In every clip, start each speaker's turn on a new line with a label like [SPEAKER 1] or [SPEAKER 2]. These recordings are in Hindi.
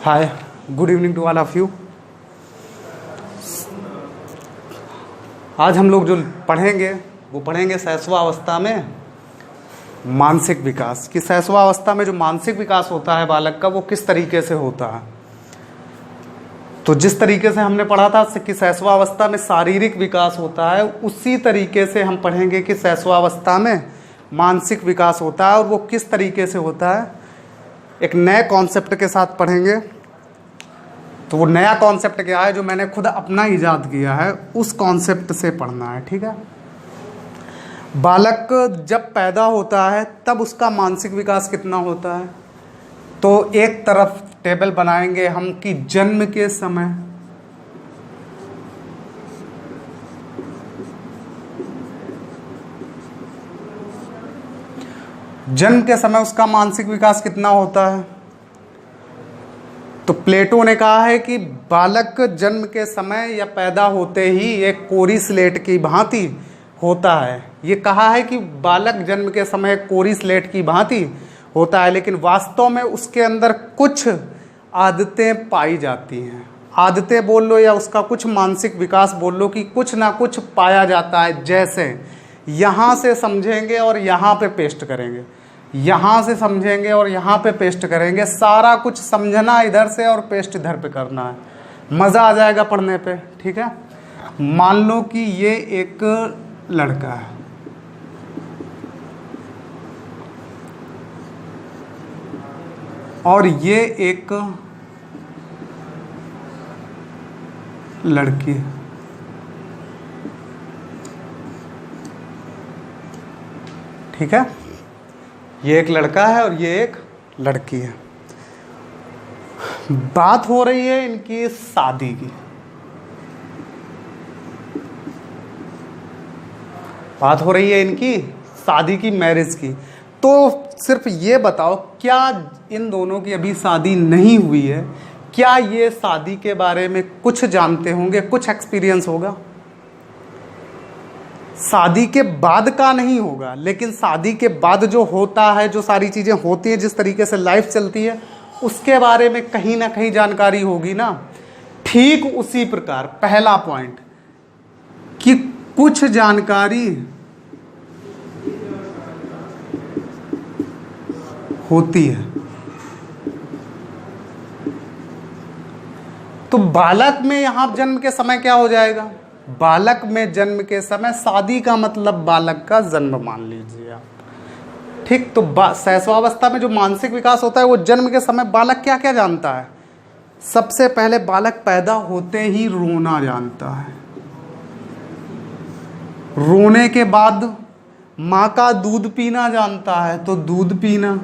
[SPEAKER 1] Hi, good evening to all of you. आज हम लोग जो पढ़ेंगे वो पढ़ेंगे शैशवावस्था में मानसिक विकास, कि शैशवावस्था में जो मानसिक विकास होता है बालक का वो किस तरीके से होता है। तो जिस तरीके से हमने पढ़ा था कि शैशवावस्था में शारीरिक विकास होता है, उसी तरीके से हम पढ़ेंगे कि शैशवावस्था में मानसिक विकास होता है और वो किस तरीके से होता है। एक नए कॉन्सेप्ट के साथ पढ़ेंगे। तो वो नया कॉन्सेप्ट क्या है जो मैंने खुद अपना इजाद किया है, उस कॉन्सेप्ट से पढ़ना है। ठीक है। बालक जब पैदा होता है तब उसका मानसिक विकास कितना होता है, तो एक तरफ टेबल बनाएंगे हम कि जन्म के समय उसका मानसिक विकास कितना होता है। तो प्लेटो ने कहा है कि बालक जन्म के समय या पैदा होते ही एक कोरी स्लेट की भांति होता है। ये कहा है कि बालक जन्म के समय कोरी स्लेट की भांति होता है, लेकिन वास्तव में उसके अंदर कुछ आदतें पाई जाती हैं। आदतें बोल लो या उसका कुछ मानसिक विकास बोल लो, कि कुछ ना कुछ पाया जाता है। जैसे यहाँ से समझेंगे और यहाँ पे पेस्ट करेंगे, यहाँ से समझेंगे और यहाँ पे पेस्ट करेंगे। सारा कुछ समझना इधर से और पेस्ट इधर पे करना है। मज़ा आ जाएगा पढ़ने पे। ठीक है। मान लो कि ये एक लड़का है और ये एक लड़की है। ठीक है। ये एक लड़का है और ये एक लड़की है। बात हो रही है इनकी शादी की। बात हो रही है इनकी शादी की, मैरिज की। तो सिर्फ ये बताओ, क्या इन दोनों की अभी शादी नहीं हुई है? क्या ये शादी के बारे में कुछ जानते होंगे, कुछ एक्सपीरियंस होगा? शादी के बाद का नहीं होगा, लेकिन शादी के बाद जो होता है, जो सारी चीज़ें होती हैं, जिस तरीके से लाइफ चलती है, उसके बारे में कहीं ना कहीं जानकारी होगी ना। ठीक उसी प्रकार पहला पॉइंट कि कुछ जानकारी होती है। तो बालक में यहां जन्म के समय क्या हो जाएगा? बालक में जन्म के समय, शादी का मतलब बालक का जन्म मान लीजिए आप। ठीक। तो शैशवावस्था में जो मानसिक विकास होता है वो जन्म के समय बालक क्या क्या जानता है? सबसे पहले बालक पैदा होते ही रोना जानता है। रोने के बाद माँ का दूध पीना जानता है, तो दूध पीना।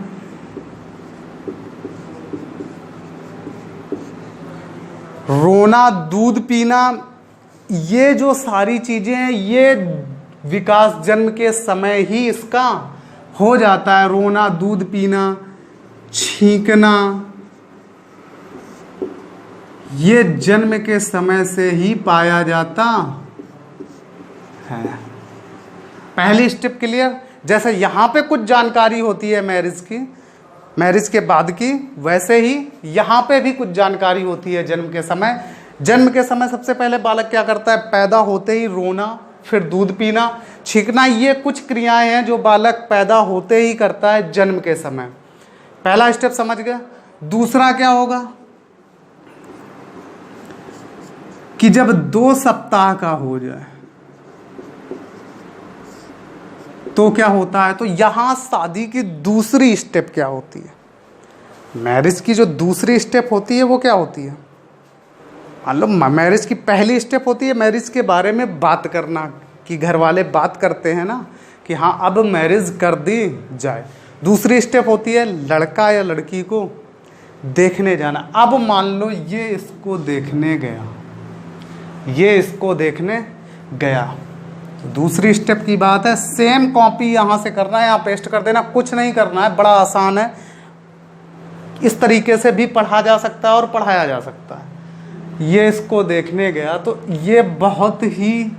[SPEAKER 1] रोना, दूध पीना, ये जो सारी चीजें हैं, ये विकास जन्म के समय ही इसका हो जाता है। रोना, दूध पीना, छींकना, ये जन्म के समय से ही पाया जाता है। पहली स्टेप क्लियर। जैसे यहां पे कुछ जानकारी होती है मैरिज की, मैरिज के बाद की, वैसे ही यहां पे भी कुछ जानकारी होती है जन्म के समय। जन्म के समय सबसे पहले बालक क्या करता है? पैदा होते ही रोना, फिर दूध पीना, छींकना। ये कुछ क्रियाएं हैं जो बालक पैदा होते ही करता है जन्म के समय। पहला स्टेप समझ गया। दूसरा क्या होगा कि जब 2 सप्ताह का हो जाए तो क्या होता है? तो यहां शादी की दूसरी स्टेप क्या होती है? मैरिज की जो दूसरी स्टेप होती है वो क्या होती है? मान लो मैरिज की पहली स्टेप होती है मैरिज के बारे में बात करना, कि घर वाले बात करते हैं ना कि हाँ अब मैरिज कर दी जाए। दूसरी स्टेप होती है लड़का या लड़की को देखने जाना। अब मान लो ये इसको देखने गया, ये इसको देखने गया, तो दूसरी स्टेप की बात है। सेम कॉपी यहाँ से करना है, यहाँ पेस्ट कर देना, कुछ नहीं करना है, बड़ा आसान है। इस तरीके से भी पढ़ा जा सकता है और पढ़ाया जा सकता है। ये इसको देखने गया, तो ये बहुत ही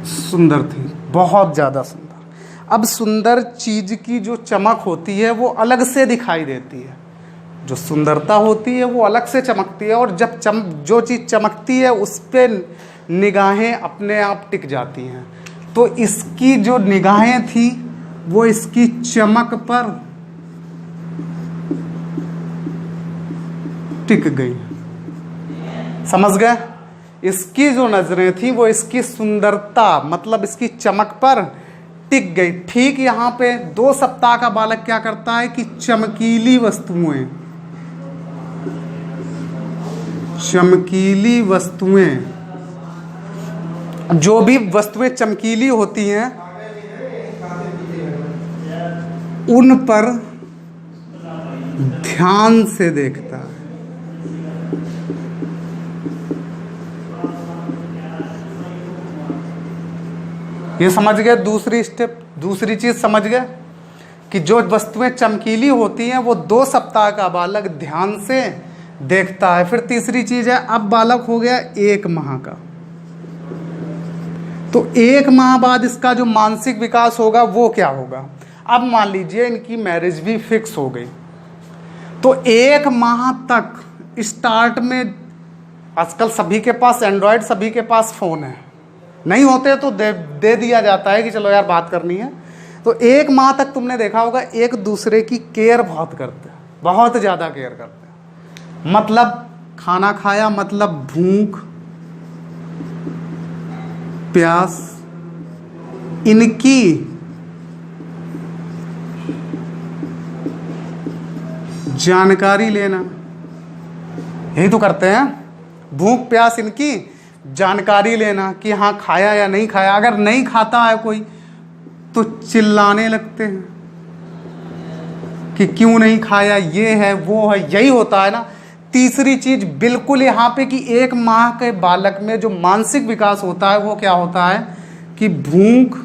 [SPEAKER 1] सुंदर थी, बहुत ज़्यादा सुंदर। अब सुंदर चीज़ की जो चमक होती है वो अलग से दिखाई देती है। जो सुंदरता होती है वो अलग से चमकती है, और जब जो चीज़ चमकती है उस पर निगाहें अपने आप टिक जाती हैं। तो इसकी जो निगाहें थी वो इसकी चमक पर टिक गई। समझ गए? इसकी जो नजरें थी वो इसकी सुंदरता मतलब इसकी चमक पर टिक गई। ठीक यहाँ पे 2 सप्ताह का बालक क्या करता है कि चमकीली वस्तुएं, जो भी वस्तुएं चमकीली होती हैं उन पर ध्यान से देखता है। ये समझ गए? दूसरी स्टेप, दूसरी चीज समझ गए कि जो वस्तुएं चमकीली होती हैं वो 2 सप्ताह का बालक ध्यान से देखता है। फिर तीसरी चीज है, अब बालक हो गया 1 माह का, तो 1 माह बाद इसका जो मानसिक विकास होगा वो क्या होगा। अब मान लीजिए इनकी मैरिज भी फिक्स हो गई, तो 1 माह तक स्टार्ट में, आजकल सभी के पास एंड्रॉयड, सभी के पास फ़ोन है, नहीं होते तो दे दिया जाता है कि चलो यार बात करनी है। तो 1 माह तक तुमने देखा होगा एक दूसरे की केयर बहुत करते हैं, बहुत ज़्यादा केयर करते हैं। मतलब खाना खाया मतलब भूख प्यास, इनकी जानकारी लेना, यही तो करते हैं। भूख प्यास इनकी जानकारी लेना कि हाँ खाया या नहीं खाया। अगर नहीं खाता है कोई तो चिल्लाने लगते हैं कि क्यों नहीं खाया, ये है वो है, यही होता है ना। तीसरी चीज बिल्कुल यहाँ पे कि 1 माह के बालक में जो मानसिक विकास होता है वो क्या होता है कि भूख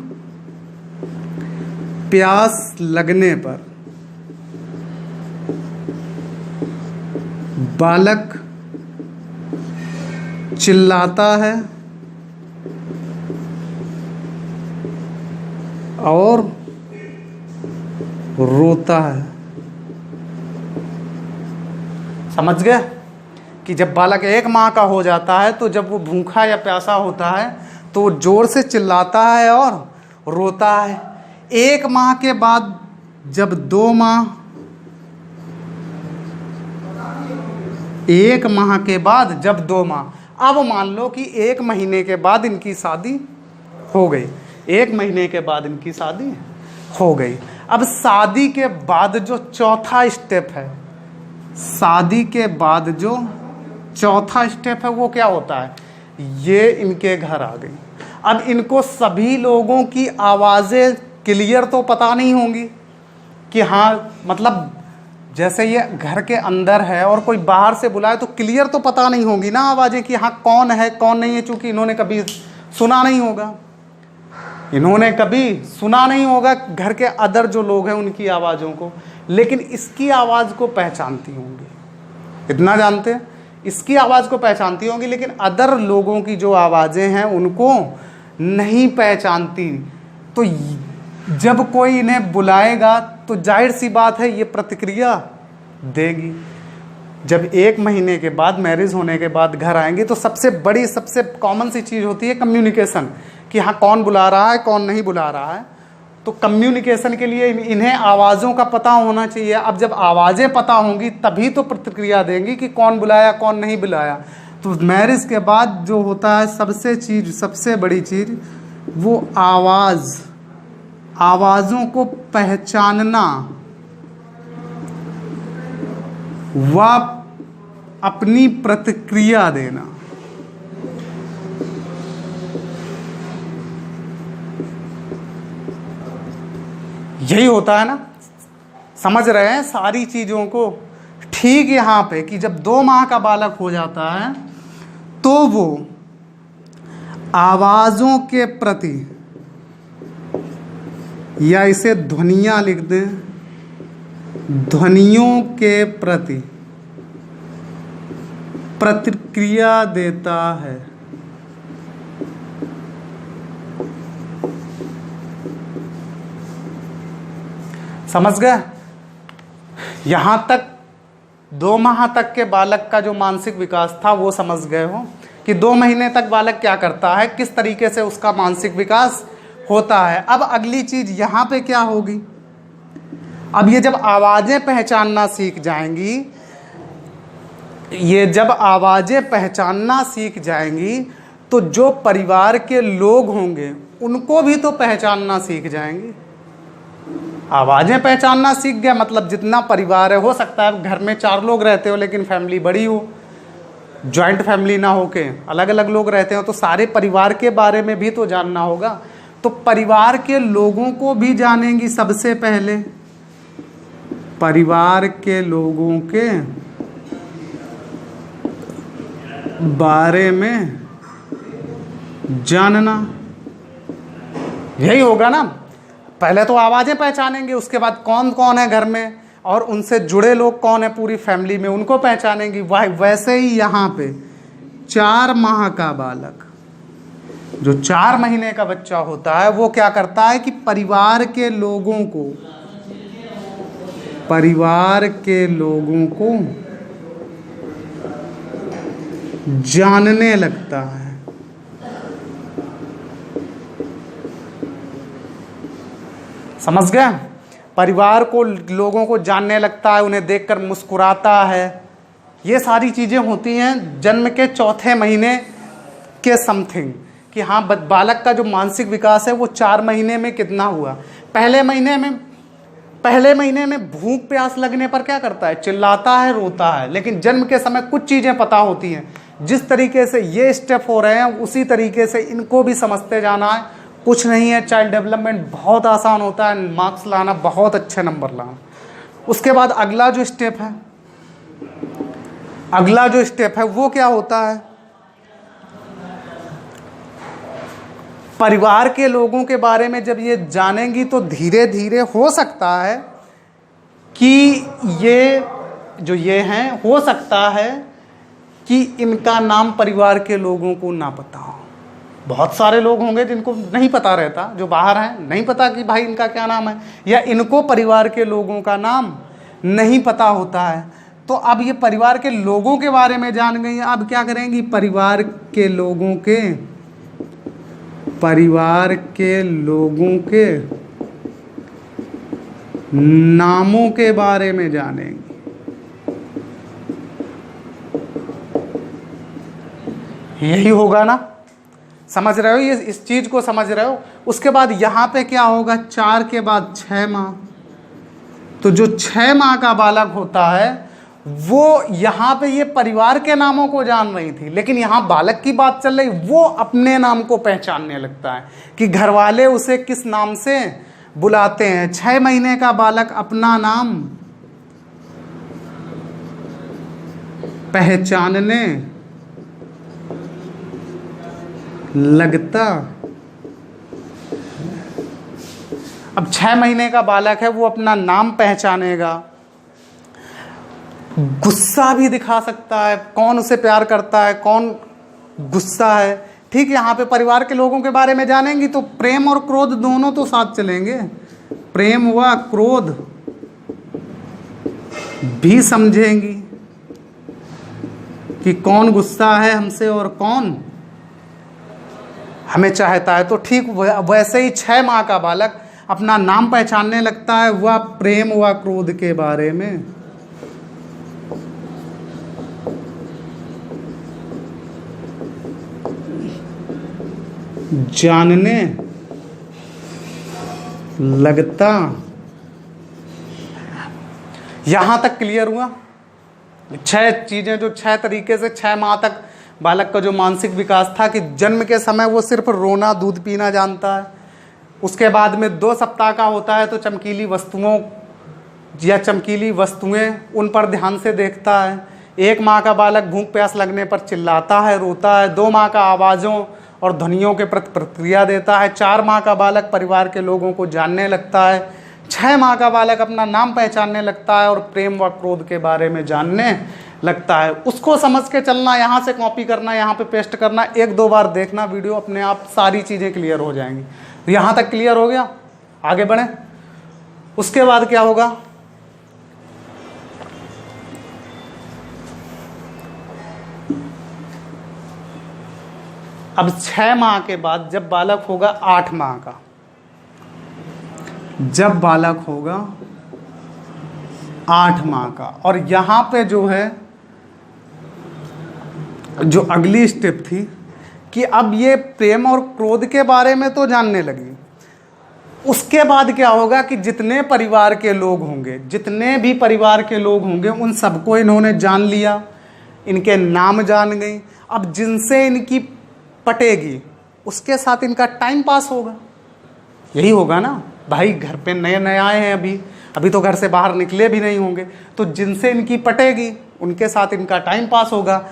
[SPEAKER 1] प्यास लगने पर बालक चिल्लाता है और रोता है। समझ गए कि जब बालक 1 माह का हो जाता है तो जब वो भूखा या प्यासा होता है तो वो जोर से चिल्लाता है और रोता है। 1 माह के बाद जब 2 माह, 1 माह के बाद जब 2 माह, अब मान लो कि 1 महीने के बाद इनकी शादी हो गई, 1 महीने के बाद इनकी शादी हो गई। अब शादी के बाद जो चौथा स्टेप है, शादी के बाद जो चौथा स्टेप है वो क्या होता है, ये इनके घर आ गई। अब इनको सभी लोगों की आवाज़ें क्लियर तो पता नहीं होंगी कि हाँ, मतलब जैसे ये घर के अंदर है और कोई बाहर से बुलाए तो क्लियर तो पता नहीं होगी ना आवाज़ें कि हाँ कौन है कौन नहीं है, चूँकि इन्होंने कभी सुना नहीं होगा, इन्होंने कभी सुना नहीं होगा घर के अदर जो लोग हैं उनकी आवाज़ों को, लेकिन इसकी आवाज़ को पहचानती होंगी। इतना जानते हैं, इसकी आवाज़ को पहचानती होंगी, लेकिन अदर लोगों की जो आवाज़ें हैं उनको नहीं पहचानती। तो जब कोई इन्हें बुलाएगा तो जाहिर सी बात है ये प्रतिक्रिया देगी। जब 1 महीने के बाद मैरिज होने के बाद घर आएंगे तो सबसे बड़ी सबसे कॉमन सी चीज़ होती है कम्युनिकेशन, कि हाँ कौन बुला रहा है कौन नहीं बुला रहा है। तो कम्युनिकेशन के लिए इन्हें आवाज़ों का पता होना चाहिए। अब जब आवाज़ें पता होंगी तभी तो प्रतिक्रिया देंगी कि कौन बुलाया कौन नहीं बुलाया। तो मैरिज के बाद जो होता है सबसे बड़ी चीज़ वो आवाज़ों को पहचानना व अपनी प्रतिक्रिया देना। यही होता है ना, समझ रहे हैं सारी चीज़ों को। ठीक यहाँ पे कि जब 2 माह का बालक हो जाता है तो वो आवाज़ों के प्रति, या इसे ध्वनियाँ लिख दें, ध्वनियों के प्रति प्रतिक्रिया देता है। समझ गए? यहाँ तक 2 माह तक के बालक का जो मानसिक विकास था वो समझ गए हो कि 2 महीने तक बालक क्या करता है, किस तरीके से उसका मानसिक विकास होता है। अब अगली चीज यहाँ पे क्या होगी, अब ये जब आवाजें पहचानना सीख जाएंगी, ये जब आवाजें पहचानना सीख जाएंगी तो जो परिवार के लोग होंगे उनको भी तो पहचानना सीख जाएंगे। आवाजें पहचानना सीख गया मतलब जितना परिवार है, हो सकता है घर में 4 लोग रहते हो लेकिन फैमिली बड़ी हो, जॉइंट फैमिली ना होके अलग अलग लोग रहते हो, तो सारे परिवार के बारे में भी तो जानना होगा। तो परिवार के लोगों को भी जानेंगी सबसे पहले, परिवार के लोगों के बारे में जानना, यही होगा ना। पहले तो आवाजें पहचानेंगे, उसके बाद कौन कौन है घर में और उनसे जुड़े लोग कौन है पूरी फैमिली में, उनको पहचानेंगी। वैसे ही यहाँ पे 4 माह का बालक, जो 4 महीने का बच्चा होता है, वो क्या करता है कि परिवार के लोगों को जानने लगता है। समझ गया? परिवार को, लोगों को जानने लगता है, उन्हें देखकर मुस्कुराता है। ये सारी चीजें होती हैं जन्म के 4थे महीने के समथिंग, कि हाँ बालक का जो मानसिक विकास है वो 4 महीने में कितना हुआ। पहले महीने में भूख प्यास लगने पर क्या करता है, चिल्लाता है, रोता है, लेकिन जन्म के समय कुछ चीजें पता होती हैं। जिस तरीके से ये स्टेप हो रहे हैं उसी तरीके से इनको भी समझते जाना है। कुछ नहीं है, चाइल्ड डेवलपमेंट बहुत आसान होता है, मार्क्स लाना, बहुत अच्छे नंबर लाना। उसके बाद अगला जो स्टेप है वो क्या होता है, परिवार के लोगों के बारे में जब ये जानेंगी तो धीरे धीरे हो सकता है कि ये हैं, हो सकता है कि इनका नाम परिवार के लोगों को ना पता हो। बहुत सारे लोग होंगे जिनको नहीं पता रहता, जो बाहर हैं, नहीं पता कि भाई इनका क्या नाम है, या इनको परिवार के लोगों का नाम नहीं पता होता है। तो अब ये परिवार के लोगों के बारे में जान गई, अब क्या करेंगी, परिवार के लोगों के नामों के बारे में जानेंगी। यही होगा ना, समझ रहे हो, ये इस चीज को समझ रहे हो। उसके बाद यहां पे क्या होगा, 4 के बाद 6 माह। तो जो 6 माह का बालक होता है वो यहां पे ये परिवार के नामों को जान रही थी, लेकिन यहां बालक की बात चल रही, वो अपने नाम को पहचानने लगता है कि घर वाले उसे किस नाम से बुलाते हैं। 6 महीने का बालक अपना नाम पहचानने लगता। अब 6 महीने का बालक है, वो अपना नाम पहचानेगा, गुस्सा भी दिखा सकता है, कौन उसे प्यार करता है, कौन गुस्सा है। ठीक, यहाँ पे परिवार के लोगों के बारे में जानेंगी तो प्रेम और क्रोध दोनों तो साथ चलेंगे, प्रेम व क्रोध भी समझेंगी कि कौन गुस्सा है हमसे और कौन हमें चाहता है। तो ठीक वैसे ही 6 माह का बालक अपना नाम पहचानने लगता है, वह प्रेम व क्रोध के बारे में जानने लगता। यहां तक क्लियर हुआ? 6 चीजें, जो 6 तरीके से 6 माह तक बालक का जो मानसिक विकास था कि जन्म के समय वो सिर्फ रोना, दूध पीना जानता है। उसके बाद में 2 सप्ताह का होता है तो चमकीली वस्तुएं उन पर ध्यान से देखता है। 1 माह का बालक भूख प्यास लगने पर चिल्लाता है, रोता है। 2 माह का आवाज़ों और ध्वनियों के प्रति प्रतिक्रिया देता है। 4 माह का बालक परिवार के लोगों को जानने लगता है। 6 माह का बालक अपना नाम पहचानने लगता है और प्रेम व क्रोध के बारे में जानने लगता है। उसको समझ के चलना, यहाँ से कॉपी करना, यहाँ पे पेस्ट करना, 1-2 बार देखना वीडियो, अपने आप सारी चीज़ें क्लियर हो जाएंगी। तो यहाँ तक क्लियर हो गया, आगे बढ़ें। उसके बाद क्या होगा, अब 6 माह के बाद जब बालक होगा 8 माह का, जब बालक होगा 8 माह का, और यहां पे जो है जो अगली स्टेप थी कि अब ये प्रेम और क्रोध के बारे में तो जानने लगी, उसके बाद क्या होगा कि जितने परिवार के लोग होंगे, जितने भी परिवार के लोग होंगे उन सबको इन्होंने जान लिया, इनके नाम जान गई। अब जिनसे इनकी पटेगी उसके साथ इनका टाइम पास होगा, यही होगा ना भाई। घर पे नए नए आए हैं, अभी तो घर से बाहर निकले भी नहीं होंगे, तो जिनसे इनकी पटेगी उनके साथ इनका टाइम पास होगा।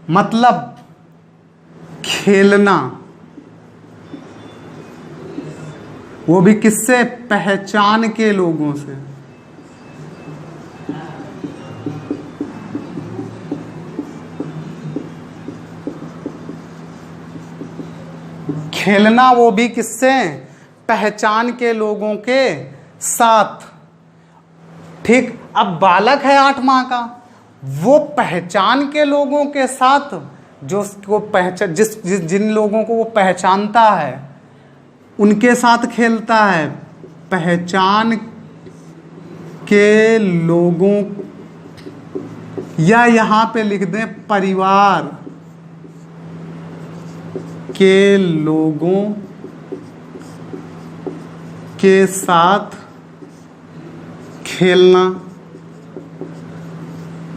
[SPEAKER 1] मतलब खेलना, वो भी किससे? पहचान के लोगों से। खेलना वो भी किससे? पहचान के लोगों के साथ। ठीक, अब बालक है 8 माह का, वो पहचान के लोगों के साथ, जो उसको पहचान जिन लोगों को वो पहचानता है उनके साथ खेलता है। पहचान के लोगों, या यहां पे लिख दें परिवार के लोगों के साथ खेलना।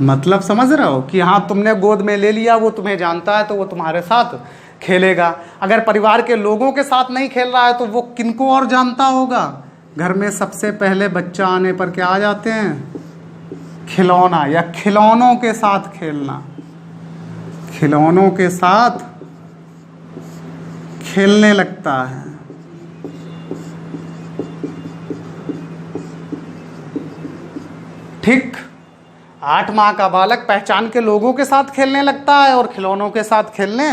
[SPEAKER 1] मतलब समझ रहे हो कि हाँ, तुमने गोद में ले लिया, वो तुम्हें जानता है तो वो तुम्हारे साथ खेलेगा। अगर परिवार के लोगों के साथ नहीं खेल रहा है तो वो किनको और जानता होगा? घर में सबसे पहले बच्चा आने पर क्या आ जाते हैं? खिलौना, या खिलौनों के साथ खेलना, खिलौनों के साथ खेलने लगता है। ठीक, 8 माह का बालक पहचान के लोगों के साथ खेलने लगता है और खिलौनों के साथ खेलने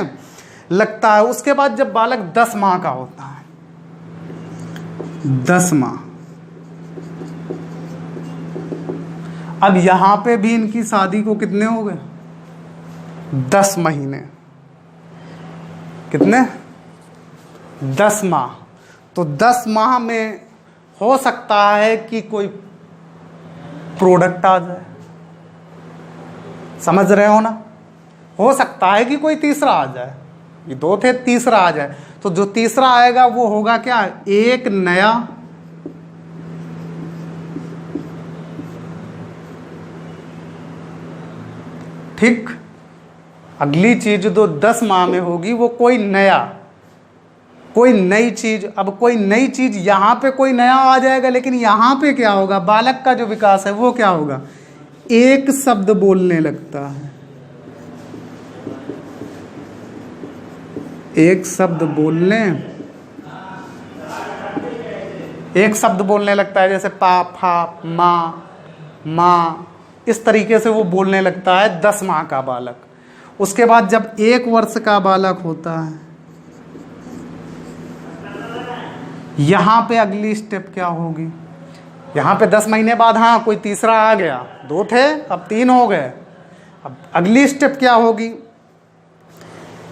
[SPEAKER 1] लगता है। उसके बाद जब बालक 10 माह का होता है, 10 माह, अब यहां पे भी इनकी शादी को कितने हो गए? 10 महीने। कितने? 10 माह। तो 10 माह में हो सकता है कि कोई प्रोडक्ट आ जाए, समझ रहे हो ना? हो सकता है कि कोई तीसरा आ जाए, ये 2 थे, तीसरा आ जाए। तो जो तीसरा आएगा वो होगा क्या? एक नया ठीक, अगली चीज जो 10 माह में होगी वो कोई नई चीज। अब कोई नई चीज यहां पे कोई नया आ जाएगा, लेकिन यहां पे क्या होगा? बालक का जो विकास है वो क्या होगा? एक शब्द बोलने लगता है, एक शब्द बोलने लगता है, जैसे पा, फा, माँ, इस तरीके से वो बोलने लगता है 10 माह का बालक। उसके बाद जब 1 वर्ष का बालक होता है, यहां पे अगली स्टेप क्या होगी? यहां पे 10 महीने बाद हाँ कोई तीसरा आ गया, 2 थे अब 3 हो गए। अब अगली स्टेप क्या होगी?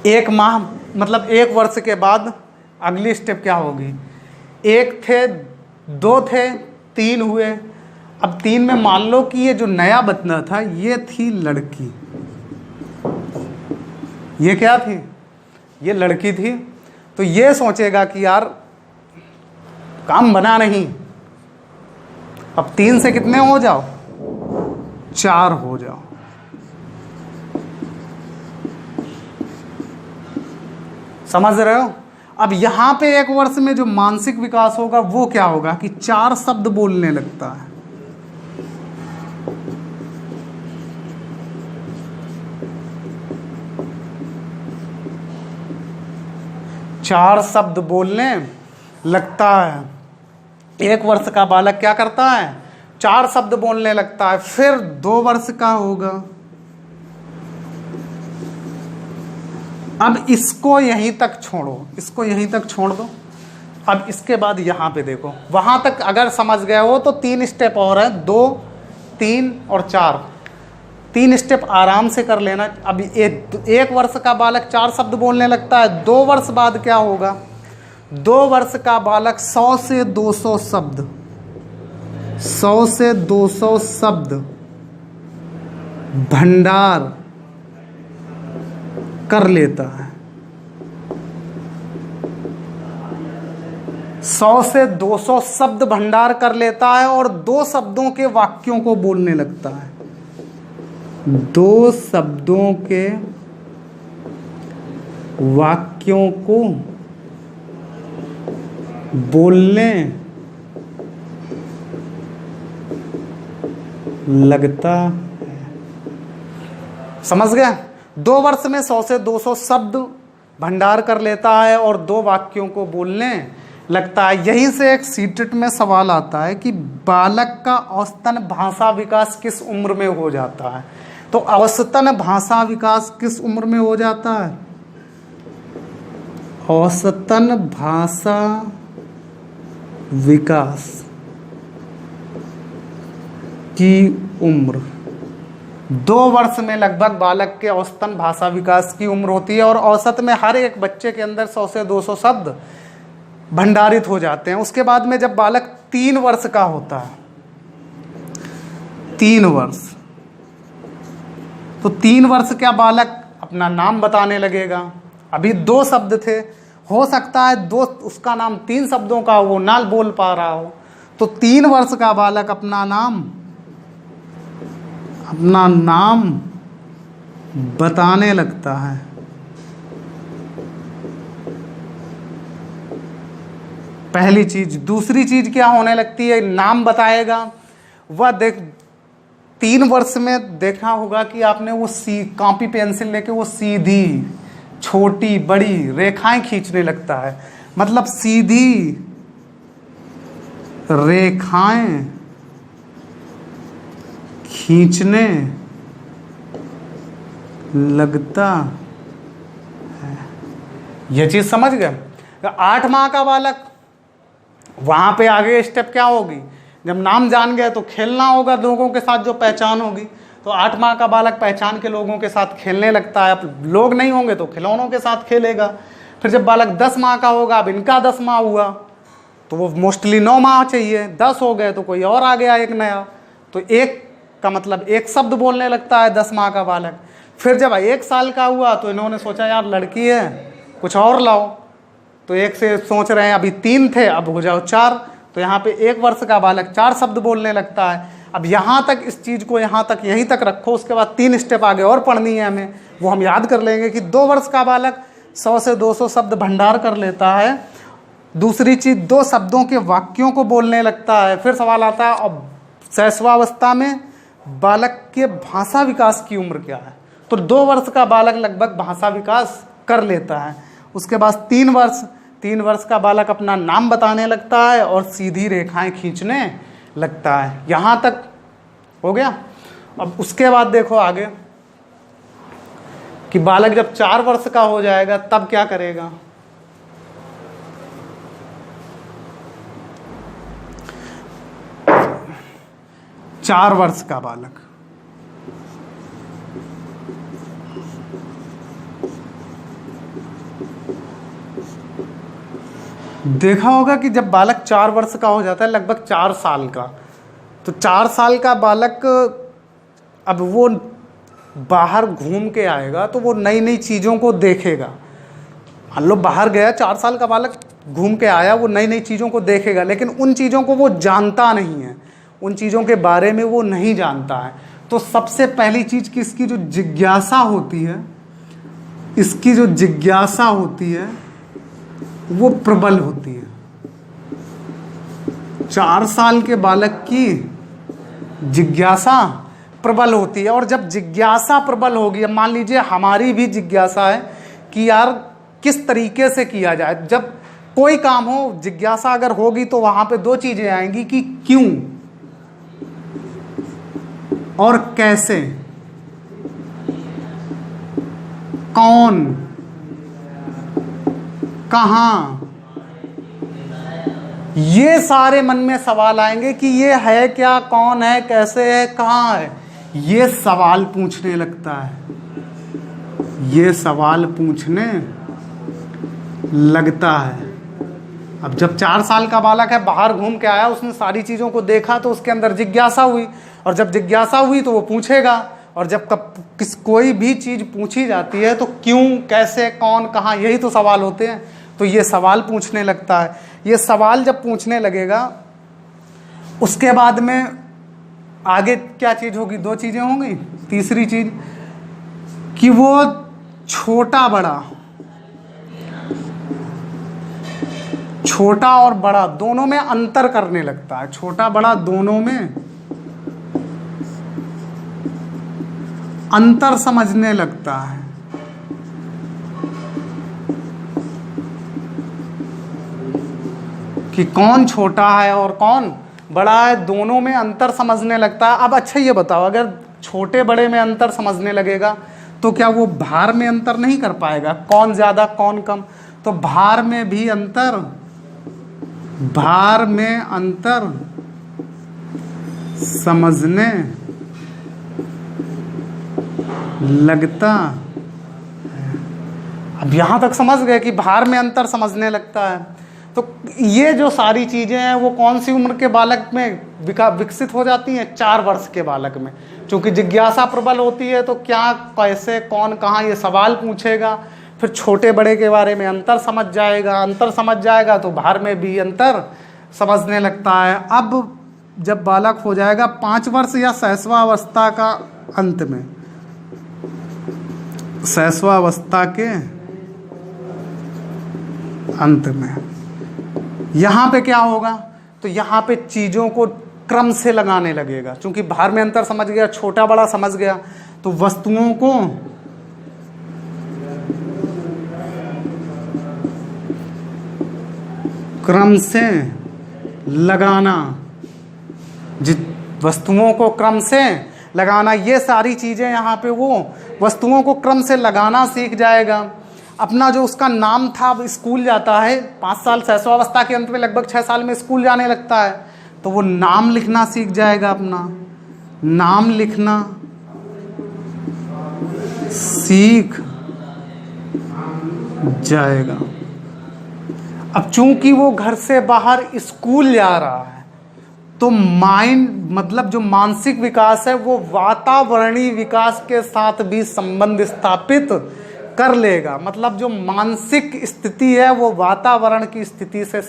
[SPEAKER 1] 1 माह मतलब 1 वर्ष के बाद अगली स्टेप क्या होगी? 1 थे, 2 थे, 3 हुए। अब 3 में मान लो कि ये जो नया बचना था ये थी लड़की। ये क्या थी? ये लड़की थी। तो ये सोचेगा कि यार काम बना नहीं, अब 3 से कितने हो जाओ? 4 हो जाओ। समझ रहे हो? अब यहां पे 1 वर्ष में जो मानसिक विकास होगा वो क्या होगा कि 4 शब्द बोलने लगता है। चार शब्द बोलने लगता है। 1 वर्ष का बालक क्या करता है? 4 शब्द बोलने लगता है। फिर 2 वर्ष का होगा। अब इसको यहीं तक छोड़ो, इसको यहीं तक छोड़ दो। अब इसके बाद यहाँ पे देखो, वहाँ तक अगर समझ गए हो तो 3 स्टेप और हैं, 2, 3 और 4। 3 स्टेप आराम से कर लेना। अब 1 वर्ष का बालक 4 शब्द बोलने लगता है, 2 वर्ष बाद क्या होगा? 2 वर्ष का बालक 100 से 200 शब्द 100 से 200 शब्द भंडार कर लेता है। 100 से 200 शब्द भंडार कर लेता है और 2 शब्दों के वाक्यों को बोलने लगता है। 2 शब्दों के वाक्यों को बोलने लगता है। समझ गया? 2 वर्ष में 100 से 200 शब्द भंडार कर लेता है और 2 वाक्यों को बोलने लगता है। यहीं से एक सीटेट में सवाल आता है कि बालक का औसतन भाषा विकास किस उम्र में हो जाता है? तो औसतन भाषा विकास किस उम्र में हो जाता है? औसतन भाषा विकास की उम्र 2 वर्ष में लगभग बालक के औसतन भाषा विकास की उम्र होती है और औसत में हर एक बच्चे के अंदर 100 से 200 शब्द भंडारित हो जाते हैं। उसके बाद में जब बालक 3 वर्ष का होता है, 3 वर्ष, तो 3 वर्ष का बालक अपना नाम बताने लगेगा। अभी 2 शब्द थे, हो सकता है 2 उसका नाम 3 शब्दों का वो ना बोल पा रहा हो, तो 3 वर्ष का बालक अपना नाम बताने लगता है। पहली चीज। दूसरी चीज क्या होने लगती है? नाम बताएगा वह। 3 वर्ष में देखा होगा कि आपने वो कॉपी पेंसिल लेके वो सीधी छोटी बड़ी रेखाएं खींचने लगता है। मतलब सीधी रेखाएं खींचने लगता है। यह चीज समझ गए? 8 माह का बालक, वहां पे आगे स्टेप क्या होगी? जब नाम जान गए तो खेलना होगा लोगों के साथ, जो पहचान होगी। तो 8 माह का बालक पहचान के लोगों के साथ खेलने लगता है। अब लोग नहीं होंगे तो खिलौनों के साथ खेलेगा। फिर जब बालक 10 माह का होगा, अब इनका 10 माह हुआ तो वो मोस्टली 9 माह चाहिए, 10 हो गए तो कोई और आ गया एक नया। तो 1 का मतलब 1 शब्द बोलने लगता है 10 माह का बालक। फिर जब 1 साल का हुआ तो इन्होंने सोचा यार लड़की है कुछ और लाओ, तो 1 से सोच रहे हैं, अभी 3 थे अब हो जाओ 4। तो यहाँ पे 1 वर्ष का बालक 4 शब्द बोलने लगता है। अब यहाँ तक इस चीज़ को यहाँ तक यहीं तक रखो। उसके बाद 3 स्टेप आगे और पढ़नी है हमें, वो हम याद कर लेंगे कि 2 वर्ष का बालक 100 से 200 शब्द भंडार कर लेता है। दूसरी चीज़, 2 शब्दों के वाक्यों को बोलने लगता है। फिर सवाल आता है अब शैशवावस्था में बालक के भाषा विकास की उम्र क्या है? तो 2 वर्ष का बालक लगभग भाषा विकास कर लेता है। उसके बाद 3 वर्ष का बालक अपना नाम बताने लगता है और सीधी रेखाएं खींचने लगता है। यहाँ तक हो गया। अब उसके बाद देखो आगे कि बालक जब 4 वर्ष का हो जाएगा तब क्या करेगा? चार वर्ष का बालक, देखा होगा कि जब बालक 4 वर्ष का हो जाता है, लगभग 4 साल का, तो 4 साल का बालक अब वो बाहर घूम के आएगा तो वो नई नई चीज़ों को देखेगा। मान लो बाहर गया, 4 साल का बालक घूम के आया, वो नई नई चीज़ों को देखेगा, लेकिन उन चीज़ों को वो जानता नहीं है, उन चीज़ों के बारे में वो नहीं जानता है। तो सबसे पहली चीज़ कि इसकी जो जिज्ञासा होती है, इसकी जो जिज्ञासा होती है वो प्रबल होती है। 4 साल के बालक की जिज्ञासा प्रबल होती है। और जब जिज्ञासा प्रबल होगी, अब मान लीजिए हमारी भी जिज्ञासा है कि यार किस तरीके से किया जाए। जब कोई काम हो, जिज्ञासा अगर होगी तो वहां पे 2 चीजें आएंगी कि क्यों और कैसे, कौन, कहां, ये सारे मन में सवाल आएंगे कि ये है क्या, कौन है, कैसे है, कहां है। ये सवाल पूछने लगता है, ये सवाल पूछने लगता है। अब जब 4 साल का बालक है, बाहर घूम के आया, उसने सारी चीज़ों को देखा तो उसके अंदर जिज्ञासा हुई, और जब जिज्ञासा हुई तो वो पूछेगा। और जब कोई भी चीज़ पूछी जाती है तो क्यों, कैसे, कौन, कहाँ, यही तो सवाल होते हैं। तो ये सवाल पूछने लगता है। ये सवाल जब पूछने लगेगा, उसके बाद में आगे क्या चीज़ होगी? 2 चीज़ें होंगी। तीसरी चीज़ कि वो छोटा और बड़ा दोनों में अंतर करने लगता है। छोटा बड़ा दोनों में अंतर समझने लगता है। कि कौन छोटा है और कौन बड़ा है, दोनों में अंतर समझने लगता है। अब अच्छा ये बताओ, अगर छोटे बड़े में अंतर समझने लगेगा तो क्या वो भार में अंतर नहीं कर पाएगा? कौन ज़्यादा कौन कम? तो भार में भी अंतर, भार में अंतर समझने लगता। अब यहां तक समझ गए कि भार में अंतर समझने लगता है। तो ये जो सारी चीजें हैं वो कौन सी उम्र के बालक में विकसित हो जाती हैं? 4 वर्ष के बालक में। क्योंकि जिज्ञासा प्रबल होती है तो क्या, कैसे, कौन, कहाँ, ये सवाल पूछेगा। फिर छोटे बड़े के बारे में अंतर समझ जाएगा। अंतर समझ जाएगा तो भार में भी अंतर समझने लगता है। अब जब बालक हो जाएगा 5 वर्ष या शैशवावस्था का अंत में, शैशवावस्था के अंत में, यहाँ पे क्या होगा? तो यहाँ पे चीज़ों को क्रम से लगाने लगेगा। क्योंकि भार में अंतर समझ गया, छोटा बड़ा समझ गया, तो वस्तुओं को क्रम से लगाना, वस्तुओं को क्रम से लगाना, ये सारी चीज़ें यहाँ पे वो वस्तुओं को क्रम से लगाना सीख जाएगा। अपना जो उसका नाम था, अब स्कूल जाता है 5 साल, शैशवावस्था के अंत में लगभग 6 साल में स्कूल जाने लगता है, तो वो नाम लिखना सीख जाएगा। अपना नाम लिखना सीख जाएगा। अब चूंकि वो घर से बाहर स्कूल जा रहा है तो माइंड, मतलब जो मानसिक विकास है, वो वातावरणीय विकास के साथ भी संबंध स्थापित कर लेगा। मतलब जो मानसिक स्थिति है वो वातावरण की स्थिति से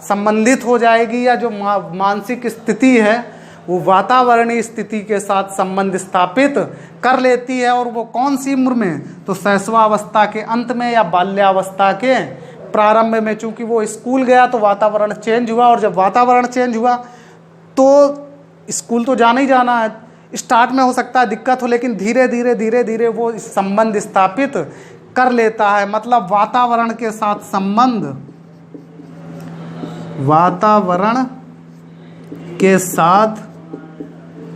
[SPEAKER 1] संबंधित हो जाएगी, या जो मानसिक स्थिति है वो वातावरणीय स्थिति के साथ संबंध स्थापित कर लेती है। और वो कौन सी उम्र में? तो शैशवावस्था के अंत में या बाल्यावस्था के प्रारंभ में। चूंकि वो स्कूल गया तो वातावरण चेंज हुआ, और जब वातावरण चेंज हुआ तो स्कूल तो जाना ही जाना है। स्टार्ट में हो सकता है दिक्कत हो, लेकिन धीरे धीरे धीरे धीरे वो संबंध स्थापित कर लेता है। मतलब वातावरण के साथ संबंध, वातावरण के साथ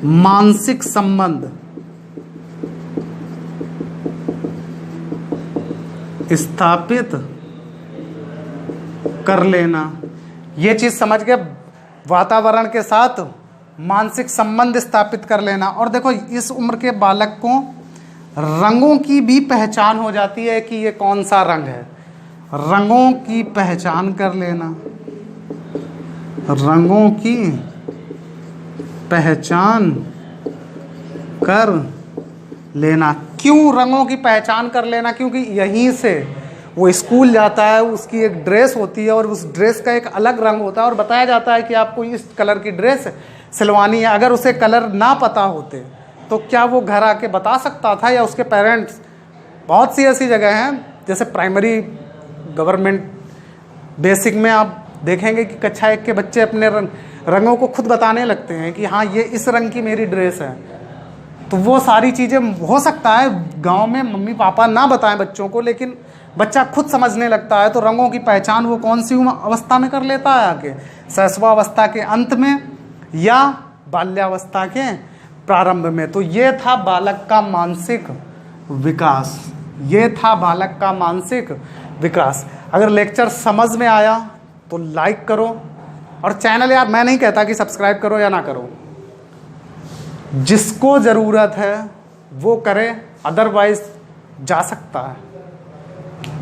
[SPEAKER 1] मानसिक संबंध स्थापित कर लेना। ये चीज समझ के, वातावरण के साथ मानसिक संबंध स्थापित कर लेना। और देखो, इस उम्र के बालक को रंगों की भी पहचान हो जाती है कि ये कौन सा रंग है। रंगों की पहचान कर लेना, रंगों की पहचान कर लेना। क्यों रंगों की पहचान कर लेना? क्योंकि यहीं से वो स्कूल जाता है, उसकी एक ड्रेस होती है और उस ड्रेस का एक अलग रंग होता है, और बताया जाता है कि आपको इस कलर की ड्रेस सिलवानी है। अगर उसे कलर ना पता होते तो क्या वो घर आके बता सकता था, या उसके पेरेंट्स? बहुत सी ऐसी जगह हैं, जैसे प्राइमरी, गवर्नमेंट, बेसिक में आप देखेंगे कि कक्षा 1 के बच्चे अपने रंगों को खुद बताने लगते हैं कि हाँ, ये इस रंग की मेरी ड्रेस है। तो वो सारी चीज़ें हो सकता है गांव में मम्मी पापा ना बताएं बच्चों को, लेकिन बच्चा खुद समझने लगता है। तो रंगों की पहचान वो कौन सी अवस्था में कर लेता है? आके शैशवावस्था के अंत में या बाल्यावस्था के प्रारंभ में। तो ये था बालक का मानसिक विकास, ये था बालक का मानसिक विकास। अगर लेक्चर समझ में आया तो लाइक करो, और चैनल, यार मैं नहीं कहता कि सब्सक्राइब करो या ना करो, जिसको ज़रूरत है वो करे, अदरवाइज जा सकता है।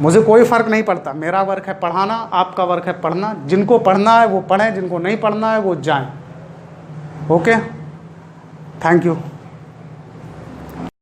[SPEAKER 1] मुझे कोई फ़र्क नहीं पड़ता, मेरा वर्क है पढ़ाना, आपका वर्क है पढ़ना। जिनको पढ़ना है वो पढ़ें, जिनको नहीं पढ़ना है वो जाएं। Okay, thank you.